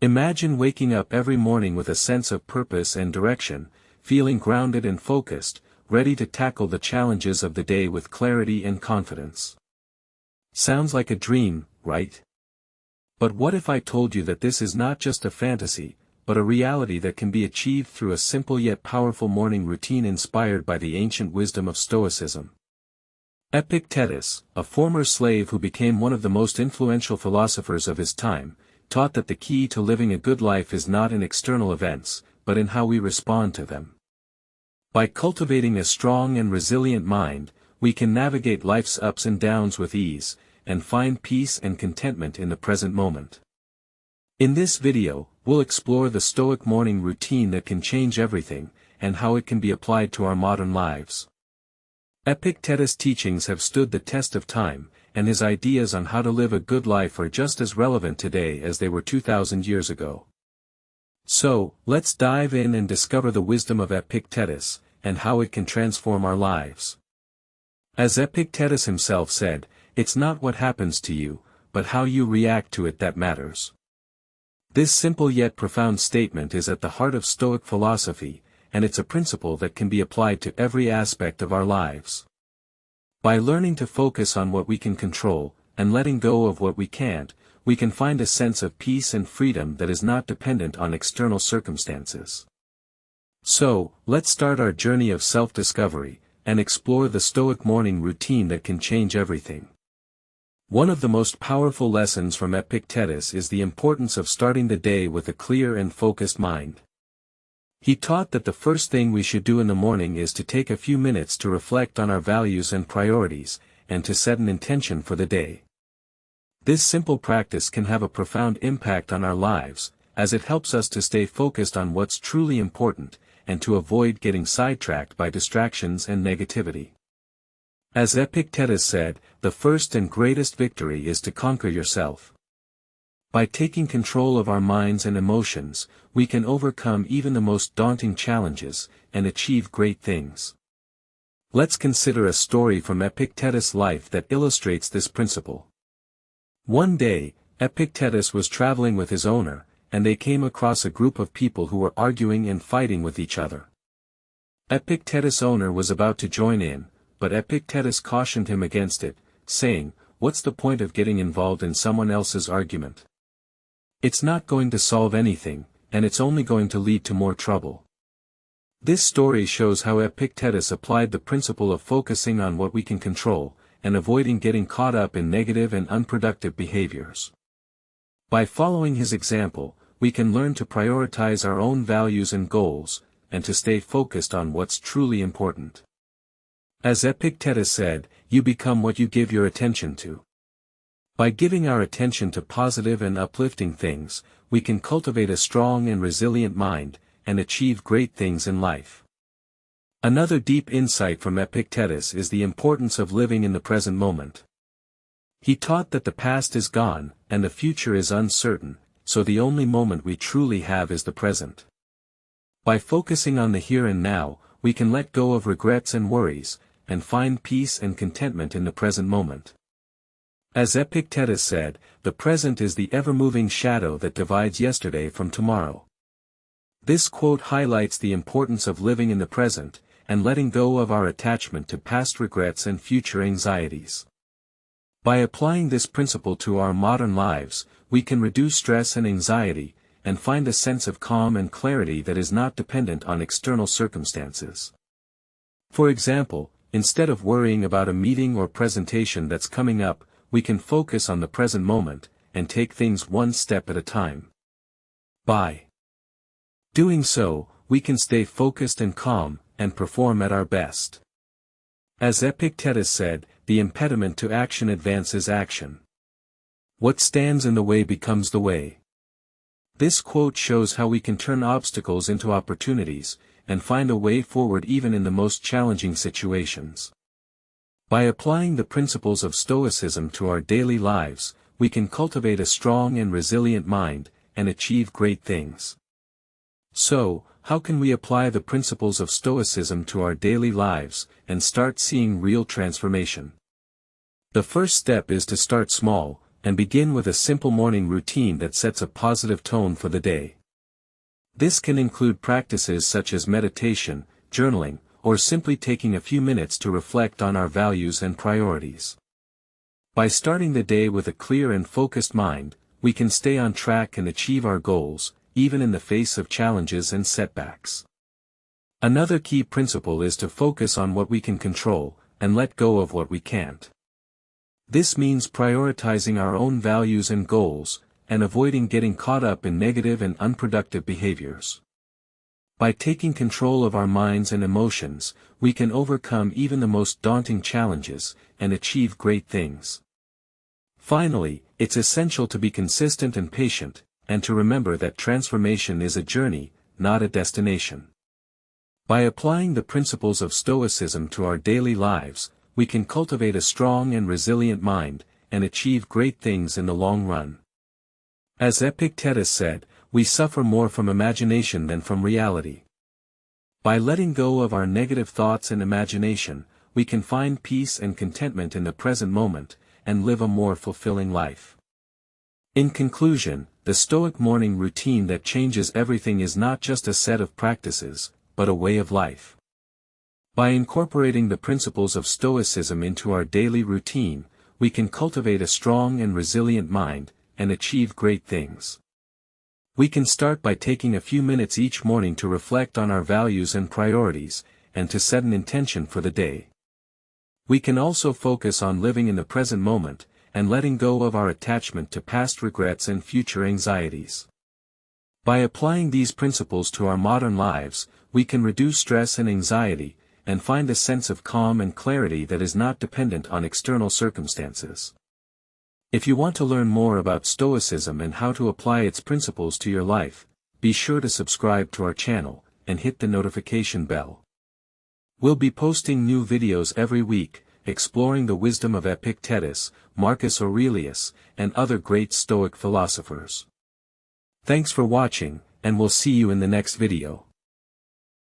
Imagine waking up every morning with a sense of purpose and direction, feeling grounded and focused, ready to tackle the challenges of the day with clarity and confidence. Sounds like a dream, right? But what if I told you that this is not just a fantasy, but a reality that can be achieved through a simple yet powerful morning routine inspired by the ancient wisdom of Stoicism? Epictetus, a former slave who became one of the most influential philosophers of his time, taught that the key to living a good life is not in external events, but in how we respond to them. By cultivating a strong and resilient mind, we can navigate life's ups and downs with ease, and find peace and contentment in the present moment. In this video, we'll explore the Stoic morning routine that can change everything, and how it can be applied to our modern lives. Epictetus' teachings have stood the test of time, and his ideas on how to live a good life are just as relevant today as they were 2,000 years ago. So, let's dive in and discover the wisdom of Epictetus, and how it can transform our lives. As Epictetus himself said, "It's not what happens to you, but how you react to it that matters." This simple yet profound statement is at the heart of Stoic philosophy, and it's a principle that can be applied to every aspect of our lives. By learning to focus on what we can control, and letting go of what we can't, we can find a sense of peace and freedom that is not dependent on external circumstances. So, let's start our journey of self-discovery, and explore the Stoic morning routine that can change everything. One of the most powerful lessons from Epictetus is the importance of starting the day with a clear and focused mind. He taught that the first thing we should do in the morning is to take a few minutes to reflect on our values and priorities, and to set an intention for the day. This simple practice can have a profound impact on our lives, as it helps us to stay focused on what's truly important, and to avoid getting sidetracked by distractions and negativity. As Epictetus said, the first and greatest victory is to conquer yourself. By taking control of our minds and emotions, we can overcome even the most daunting challenges, and achieve great things. Let's consider a story from Epictetus' life that illustrates this principle. One day, Epictetus was traveling with his owner, and they came across a group of people who were arguing and fighting with each other. Epictetus' owner was about to join in, but Epictetus cautioned him against it, saying, "What's the point of getting involved in someone else's argument? It's not going to solve anything, and it's only going to lead to more trouble." This story shows how Epictetus applied the principle of focusing on what we can control, and avoiding getting caught up in negative and unproductive behaviors. By following his example, we can learn to prioritize our own values and goals, and to stay focused on what's truly important. As Epictetus said, "You become what you give your attention to." By giving our attention to positive and uplifting things, we can cultivate a strong and resilient mind, and achieve great things in life. Another deep insight from Epictetus is the importance of living in the present moment. He taught that the past is gone, and the future is uncertain, so the only moment we truly have is the present. By focusing on the here and now, we can let go of regrets and worries, and find peace and contentment in the present moment. As Epictetus said, the present is the ever-moving shadow that divides yesterday from tomorrow. This quote highlights the importance of living in the present, and letting go of our attachment to past regrets and future anxieties. By applying this principle to our modern lives, we can reduce stress and anxiety, and find a sense of calm and clarity that is not dependent on external circumstances. For example, instead of worrying about a meeting or presentation that's coming up, we can focus on the present moment, and take things one step at a time. By doing so, we can stay focused and calm, and perform at our best. As Epictetus said, the impediment to action advances action. What stands in the way becomes the way. This quote shows how we can turn obstacles into opportunities, and find a way forward even in the most challenging situations. By applying the principles of Stoicism to our daily lives, we can cultivate a strong and resilient mind, and achieve great things. So, how can we apply the principles of Stoicism to our daily lives, and start seeing real transformation? The first step is to start small, and begin with a simple morning routine that sets a positive tone for the day. This can include practices such as meditation, journaling, or simply taking a few minutes to reflect on our values and priorities. By starting the day with a clear and focused mind, we can stay on track and achieve our goals, even in the face of challenges and setbacks. Another key principle is to focus on what we can control, and let go of what we can't. This means prioritizing our own values and goals, and avoiding getting caught up in negative and unproductive behaviors. By taking control of our minds and emotions, we can overcome even the most daunting challenges, and achieve great things. Finally, it's essential to be consistent and patient, and to remember that transformation is a journey, not a destination. By applying the principles of Stoicism to our daily lives, we can cultivate a strong and resilient mind, and achieve great things in the long run. As Epictetus said, we suffer more from imagination than from reality. By letting go of our negative thoughts and imagination, we can find peace and contentment in the present moment, and live a more fulfilling life. In conclusion, the Stoic morning routine that changes everything is not just a set of practices, but a way of life. By incorporating the principles of Stoicism into our daily routine, we can cultivate a strong and resilient mind, and achieve great things. We can start by taking a few minutes each morning to reflect on our values and priorities, and to set an intention for the day. We can also focus on living in the present moment, and letting go of our attachment to past regrets and future anxieties. By applying these principles to our modern lives, we can reduce stress and anxiety, and find a sense of calm and clarity that is not dependent on external circumstances. If you want to learn more about Stoicism and how to apply its principles to your life, be sure to subscribe to our channel, and hit the notification bell. We'll be posting new videos every week, exploring the wisdom of Epictetus, Marcus Aurelius, and other great Stoic philosophers. Thanks for watching, and we'll see you in the next video.